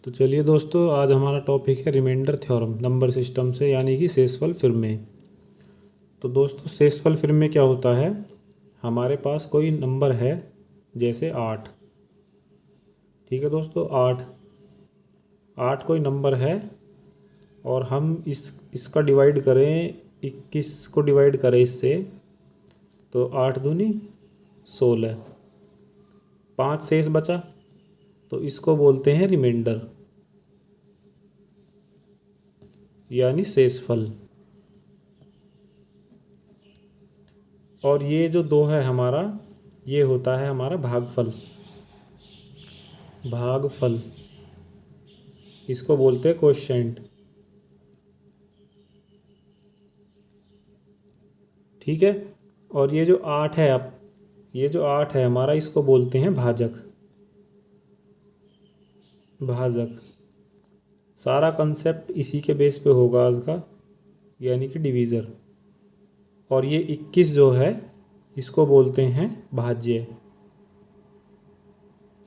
तो चलिए दोस्तों, आज हमारा टॉपिक है रिमाइंडर थ्योरम नंबर सिस्टम से, यानी कि शेषफल फिल्में। तो दोस्तों, शेषफल फिल्में क्या होता है? हमारे पास कोई नंबर है, जैसे 8। ठीक है दोस्तों, 8 8 कोई नंबर है और हम इसका डिवाइड करें, 21 को डिवाइड करें इससे, तो 8 दूनी 16, 5 शेष बचा, तो इसको बोलते हैं रिमाइंडर, यानी शेषफल। और ये जो 2 है हमारा, ये होता है हमारा भागफल। भागफल इसको बोलते हैं कोएफिशिएंट। ठीक है। और ये जो 8 है, अब ये जो 8 है हमारा, इसको बोलते हैं भाजक। भाजक सारा कंसेप्ट इसी के बेस पे होगा आज का, यानी कि डिवीज़र। और ये 21 जो है, इसको बोलते हैं भाज्य।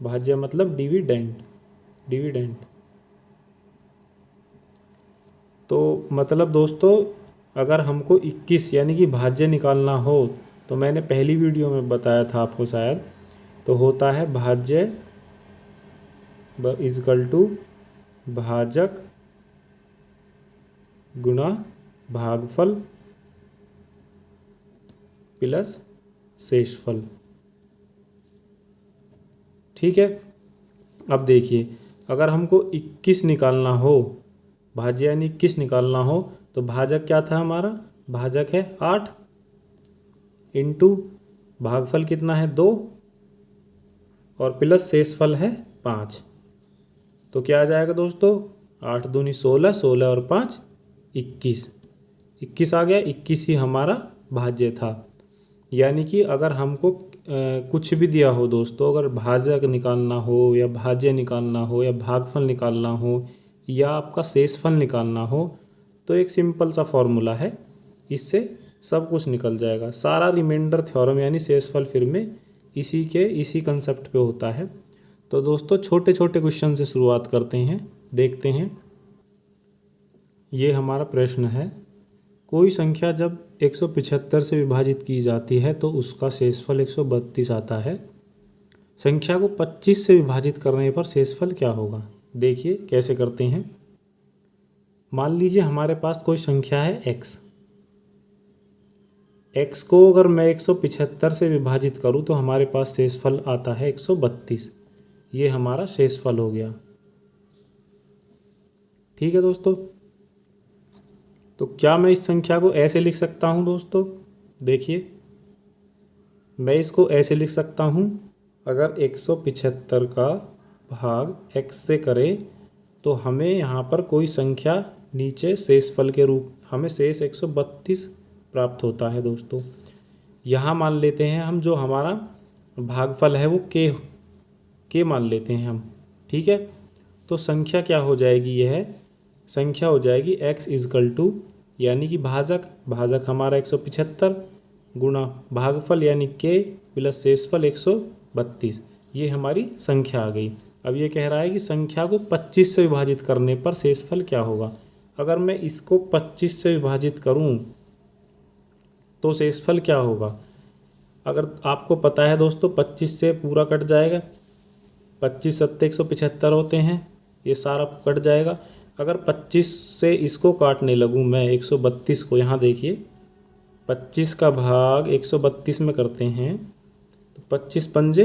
भाज्य मतलब डिविडेंड। डिविडेंड तो मतलब दोस्तों, अगर हमको 21 यानी कि भाज्य निकालना हो, तो मैंने पहली वीडियो में बताया था आपको शायद, तो होता है भाज्य इजकल टू भाजक गुणा भागफल प्लस शेषफल। ठीक है। अब देखिए, अगर हमको 21 निकालना हो, भाज्य यानी 21 निकालना हो, तो भाजक क्या था हमारा? भाजक है 8 इंटू भागफल कितना है 2, और प्लस शेषफल है 5। तो क्या आ जाएगा दोस्तों? 8 दूनी 16, 16 और 5 21। 21 आ गया। 21 ही हमारा भाज्य था। यानी कि अगर हमको कुछ भी दिया हो दोस्तों, अगर भाजक निकालना हो या भाज्य निकालना हो या भागफल निकालना हो या आपका शेषफल निकालना हो, तो एक सिंपल सा फॉर्मूला है, इससे सब कुछ निकल जाएगा। सारा रिमाइंडर थ्योरम यानी शेषफल फिल्में इसी कंसेप्ट पे होता है। तो दोस्तों, छोटे छोटे क्वेश्चन से शुरुआत करते हैं, देखते हैं। ये हमारा प्रश्न है, कोई संख्या जब 175 से विभाजित की जाती है तो उसका शेषफल 132 आता है। संख्या को 25 से विभाजित करने पर शेषफल क्या होगा? देखिए कैसे करते हैं। मान लीजिए हमारे पास कोई संख्या है x। x को अगर मैं 175 से विभाजित करूं तो हमारे पास शेषफल आता है 132। ये हमारा शेषफल हो गया। ठीक है दोस्तों। तो क्या मैं इस संख्या को ऐसे लिख सकता हूं दोस्तों? देखिए, मैं इसको ऐसे लिख सकता हूं, अगर 175 का भाग x से करें तो हमें यहाँ पर कोई संख्या नीचे शेषफल के रूप हमें शेष 132 प्राप्त होता है दोस्तों। यहाँ मान लेते हैं हम, जो हमारा भागफल है वो के मान लेते हैं हम। ठीक है। तो संख्या क्या हो जाएगी? यह संख्या हो जाएगी x इजकल टू, यानी कि भाजक हमारा 175 गुणा भागफल यानी k प्लस शेषफल 132। ये हमारी संख्या आ गई। अब ये कह रहा है कि संख्या को 25 से विभाजित करने पर शेषफल क्या होगा। अगर मैं इसको 25 से विभाजित करूं तो शेषफल क्या होगा? अगर आपको पता है दोस्तों, 25 से पूरा कट जाएगा, 25 सत्ते 175 होते हैं, ये सारा कट जाएगा। अगर 25 से इसको काटने लगूं मैं 132 को, यहाँ देखिए 25 का भाग 132 में करते हैं, तो 25 पंजे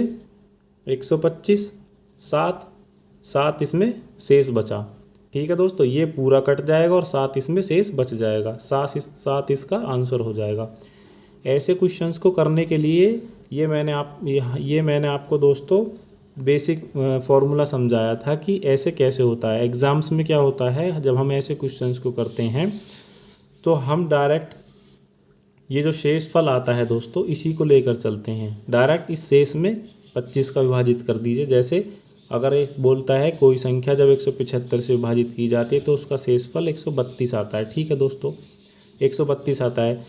125, 7 इसमें शेष बचा। ठीक है दोस्तों, ये पूरा कट जाएगा और 7 इसमें शेष बच जाएगा। 7 इसका आंसर हो जाएगा। ऐसे क्वेश्चंस को करने के लिए ये मैंने आपको दोस्तों बेसिक फॉर्मूला समझाया था कि ऐसे कैसे होता है। एग्ज़ाम्स में क्या होता है, जब हम ऐसे क्वेश्चंस को करते हैं तो हम डायरेक्ट ये जो शेषफल आता है दोस्तों, इसी को लेकर चलते हैं। डायरेक्ट इस शेष में 25 का विभाजित कर दीजिए। जैसे अगर एक बोलता है कोई संख्या जब 175 से विभाजित की जाती है तो उसका शेषफल 132 आता है। ठीक है दोस्तों, 132 आता है।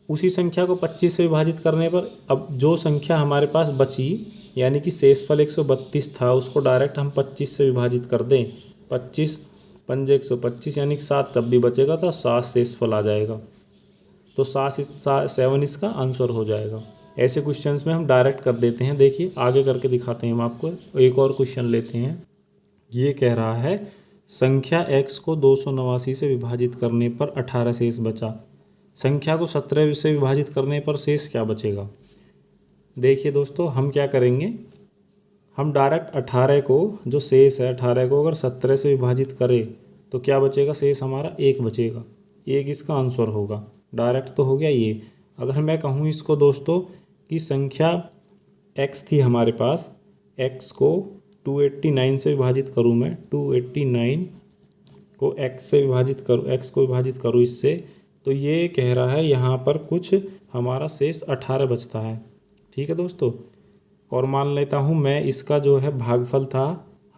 उसी संख्या को 25 से विभाजित करने पर अब जो संख्या हमारे पास बची, यानी कि शेषफल 132 था, उसको डायरेक्ट हम 25 से विभाजित कर दें 25 पंजे 125 यानी कि 7 तब भी बचेगा तो 7 शेषफल आ जाएगा। तो 7 इसका आंसर हो जाएगा। ऐसे क्वेश्चंस में हम डायरेक्ट कर देते हैं। देखिए आगे करके दिखाते हैं हम आपको। एक और क्वेश्चन लेते हैं। ये कह रहा है संख्या x को 289 से विभाजित करने पर 18 शेष बचा। संख्या को 17 से विभाजित करने पर शेष क्या बचेगा। देखिए दोस्तों हम क्या करेंगे, हम डायरेक्ट 18 को जो शेष है 18 को अगर 17 से विभाजित करें तो क्या बचेगा, शेष हमारा 1 बचेगा। 1 इसका आंसर होगा। डायरेक्ट तो हो गया ये। अगर मैं कहूँ इसको दोस्तों कि संख्या x थी हमारे पास, x को 289 से विभाजित करूँ मैं, 289 को x से विभाजित करूँ, x को विभाजित करूँ इससे, तो ये कह रहा है यहाँ पर कुछ हमारा शेष 18 बचता है। ठीक है दोस्तों। और मान लेता हूँ मैं इसका जो है भागफल था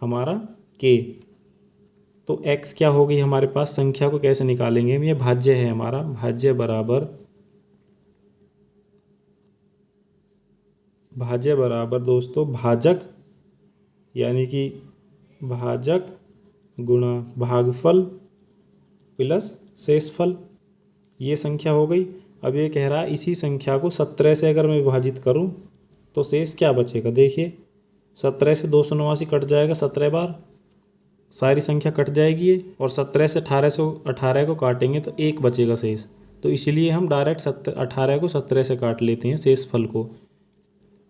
हमारा k, तो x क्या हो गई हमारे पास। संख्या को कैसे निकालेंगे हम, ये भाज्य है हमारा, भाज्य बराबर दोस्तों भाजक, यानी कि भाजक गुणा भागफल प्लस शेषफल, ये संख्या हो गई। अब ये कह रहा है इसी संख्या को 17 से अगर मैं विभाजित करूं तो शेष क्या बचेगा। देखिए 17 से 289 कट जाएगा 17 बार, सारी संख्या कट जाएगी ये, और 17 से 18 को काटेंगे तो 1 बचेगा शेष। तो इसलिए हम डायरेक्ट 18 को 17 से काट लेते हैं शेषफल को,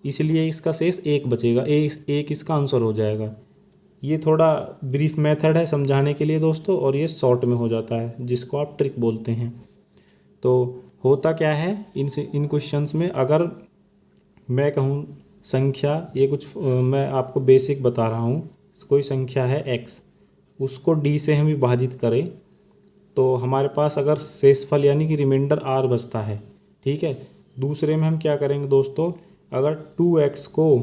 इसलिए इसका शेष 1 बचेगा। 1 इसका आंसर हो जाएगा। ये थोड़ा ब्रीफ मेथड है समझाने के लिए दोस्तों, और ये शॉर्ट में हो जाता है जिसको आप ट्रिक बोलते हैं। तो होता क्या है इन क्वेश्चंस में, अगर मैं कहूँ संख्या, ये कुछ मैं आपको बेसिक बता रहा हूँ, कोई संख्या है x, उसको d से हम विभाजित करें तो हमारे पास अगर शेषफल यानी कि रिमाइंडर r बचता है। ठीक है। दूसरे में हम क्या करेंगे दोस्तों, अगर 2x को,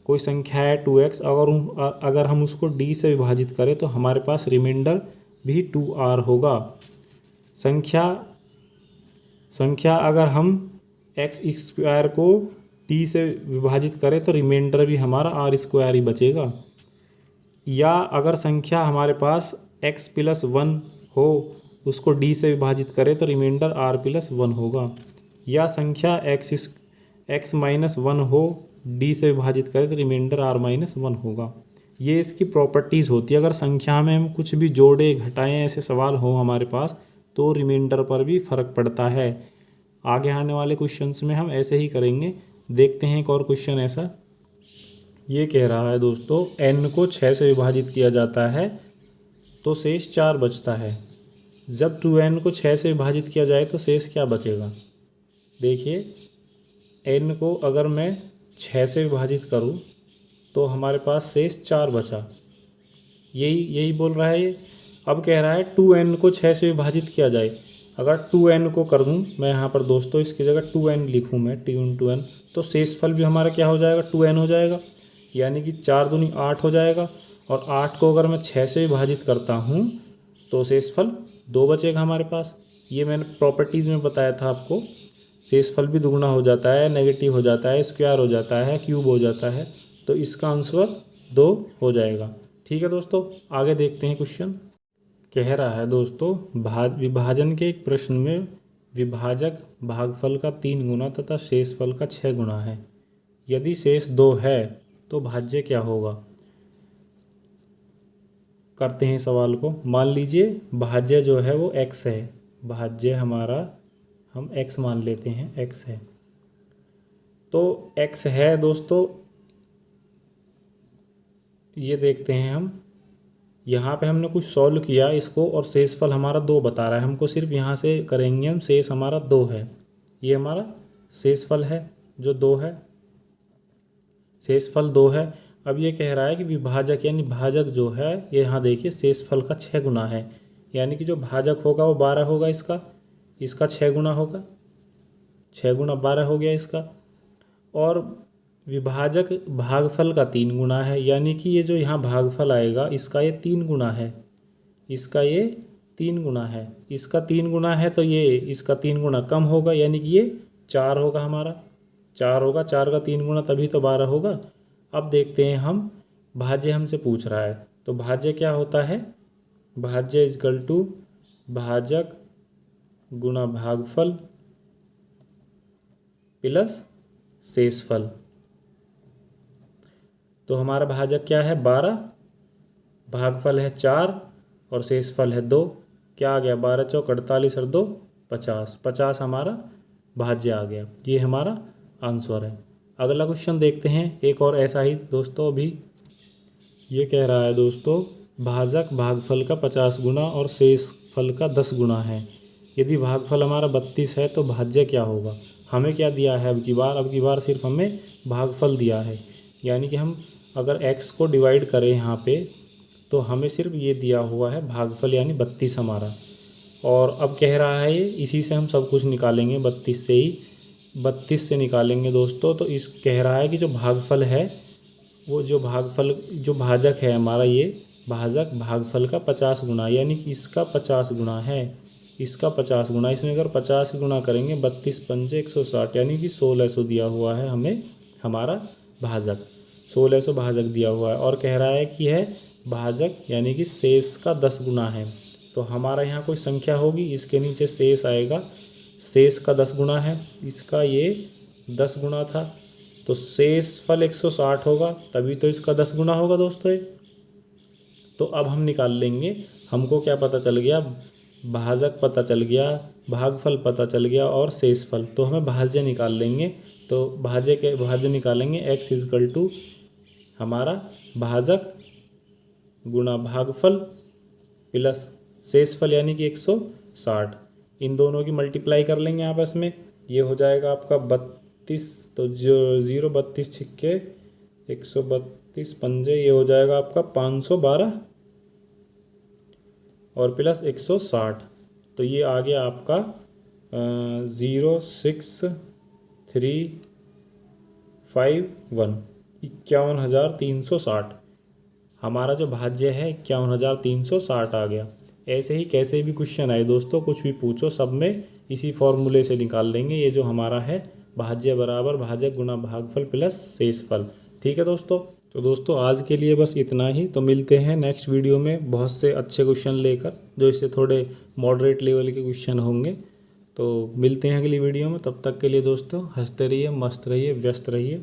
कोई संख्या है 2x, अगर हम उसको d से विभाजित करें तो हमारे पास रिमाइंडर भी 2r होगा। संख्या अगर हम x स्क्वायर को d से विभाजित करें तो रिमाइंडर भी हमारा r स्क्वायर ही बचेगा। या अगर संख्या हमारे पास x प्लस 1 हो, उसको d से विभाजित करें तो रिमाइंडर r प्लस 1 होगा। या संख्या x माइनस 1 हो, d से विभाजित करें तो रिमाइंडर r माइनस 1 होगा। ये इसकी प्रॉपर्टीज़ होती है। अगर संख्या में हम कुछ भी जोड़े घटाएं ऐसे सवाल हो हमारे पास तो रिमाइंडर पर भी फ़र्क पड़ता है। आगे आने वाले क्वेश्चंस में हम ऐसे ही करेंगे। देखते हैं एक और क्वेश्चन ऐसा। ये कह रहा है दोस्तों n को 6 से विभाजित किया जाता है तो शेष 4 बचता है। जब 2n को 6 से विभाजित किया जाए तो शेष क्या बचेगा। देखिए n को अगर मैं 6 से विभाजित करूं तो हमारे पास शेष 4 बचा। यही बोल रहा है ये। अब कह रहा है 2n को 6 से विभाजित किया जाए। अगर 2n को कर दूं मैं यहाँ पर दोस्तों, इसकी जगह 2n लिखूं मैं, 2n, तो शेषफल भी हमारा क्या हो जाएगा, 2n हो जाएगा। यानी कि 4 दूनी 8 हो जाएगा। और 8 को अगर मैं 6 से विभाजित करता हूँ तो शेषफल 2 बचेगा हमारे पास। ये मैंने प्रॉपर्टीज़ में बताया था आपको। शेषफल भी दुगुना हो जाता है, नेगेटिव हो जाता है, स्क्वायर हो जाता है, क्यूब हो जाता है। तो इसका आंसर 2 हो जाएगा। ठीक है दोस्तों, आगे देखते हैं क्वेश्चन। कह रहा है दोस्तों विभाजन के एक प्रश्न में विभाजक भागफल का 3 गुना तथा शेषफल का 6 गुना है। यदि शेष 2 है तो भाज्य क्या होगा। करते हैं सवाल को। मान लीजिए भाज्य जो है वो x है, भाज्य हमारा हम x मान लेते हैं, x है। तो x है दोस्तों, ये देखते हैं हम। यहाँ पे हमने कुछ सॉल्व किया इसको और शेषफल हमारा 2 बता रहा है हमको। सिर्फ यहाँ से करेंगे हम, शेष हमारा 2 है। ये हमारा शेषफल है जो 2 है, शेषफल 2 है। अब ये कह रहा है कि विभाजक यानी भाजक जो है, ये यहाँ देखिए शेषफल का 6 गुना है। यानी कि जो भाजक होगा वो 12 होगा, इसका 6 गुना होगा, 6 गुना 12 हो गया इसका। और विभाजक भागफल का 3 गुना है। यानी कि ये जो यहाँ भागफल आएगा इसका ये 3 गुना है, इसका ये 3 गुना है, इसका 3 गुना है। तो ये इसका 3 गुना कम होगा, यानी कि ये 4 होगा हमारा, 4 होगा। 4 का 3 गुना तभी तो 12 होगा। अब देखते हैं हम, भाज्य हमसे पूछ रहा है तो भाज्य क्या होता है, भाज्य इजकल टू भाजक गुणा भागफल प्लस शेषफल। तो हमारा भाजक क्या है 12, भागफल है 4 और शेषफल है 2। क्या आ गया 12 चौक 48 और 2 50, 50 हमारा भाज्य आ गया। ये हमारा आंसर है। अगला क्वेश्चन देखते हैं, एक और ऐसा ही दोस्तों। अभी ये कह रहा है दोस्तों, भाजक भागफल का 50 गुना और शेषफल का 10 गुना है। यदि भागफल हमारा 32 है तो भाज्य क्या होगा। हमें क्या दिया है अब की बार सिर्फ हमें भागफल दिया है, यानी कि हम अगर x को डिवाइड करें यहाँ पे तो हमें सिर्फ ये दिया हुआ है भागफल, यानी 32 हमारा। और अब कह रहा है ये इसी से हम सब कुछ निकालेंगे, 32 से ही, 32 से निकालेंगे दोस्तों। तो इस कह रहा है कि जो भागफल है वो जो भाजक है हमारा, ये भाजक भागफल का 50 गुना, यानी कि इसका 50 गुना है, इसका 50 गुना। इसमें अगर 50 गुना करेंगे 32 पंजे 160, यानी कि 1600 दिया हुआ है हमें हमारा भाजक, 1600 भाजक दिया हुआ है। और कह रहा है कि है भाजक यानी कि शेष का 10 गुना है। तो हमारा यहाँ कोई संख्या होगी, इसके नीचे शेष आएगा, शेष का 10 गुना है, इसका ये 10 गुना था, तो शेषफल 160 होगा, तभी तो इसका 10 गुना होगा दोस्तों ये। तो अब हम निकाल लेंगे, हमको क्या पता चल गया, भाजक पता चल गया, भागफल पता चल गया और शेषफल। तो हमें भाज्य निकाल लेंगे। तो भाज्य निकालेंगे, x इजकल टू हमारा भाजक गुणा भागफल प्लस शेषफल यानी कि 160। इन दोनों की मल्टीप्लाई कर लेंगे आपस में, ये हो जाएगा आपका 32, तो जो 0 32 छिक्के 132 पंजे, ये हो जाएगा आपका 512 और प्लस 160। तो ये आ गया आपका 06351, 51,360। हमारा जो भाज्य है 51,360 आ गया। ऐसे ही कैसे भी क्वेश्चन आए दोस्तों, कुछ भी पूछो, सब में इसी फॉर्मूले से निकाल लेंगे। ये जो हमारा है भाज्य बराबर भाजक गुणा भागफल प्लस शेषफल। ठीक है दोस्तों। तो दोस्तों आज के लिए बस इतना ही। तो मिलते हैं नेक्स्ट वीडियो में बहुत से अच्छे क्वेश्चन लेकर, जो इससे थोड़े मॉडरेट लेवल के क्वेश्चन होंगे। तो मिलते हैं अगली वीडियो में, तब तक के लिए दोस्तों हंसते रहिए, मस्त रहिए, व्यस्त रहिए।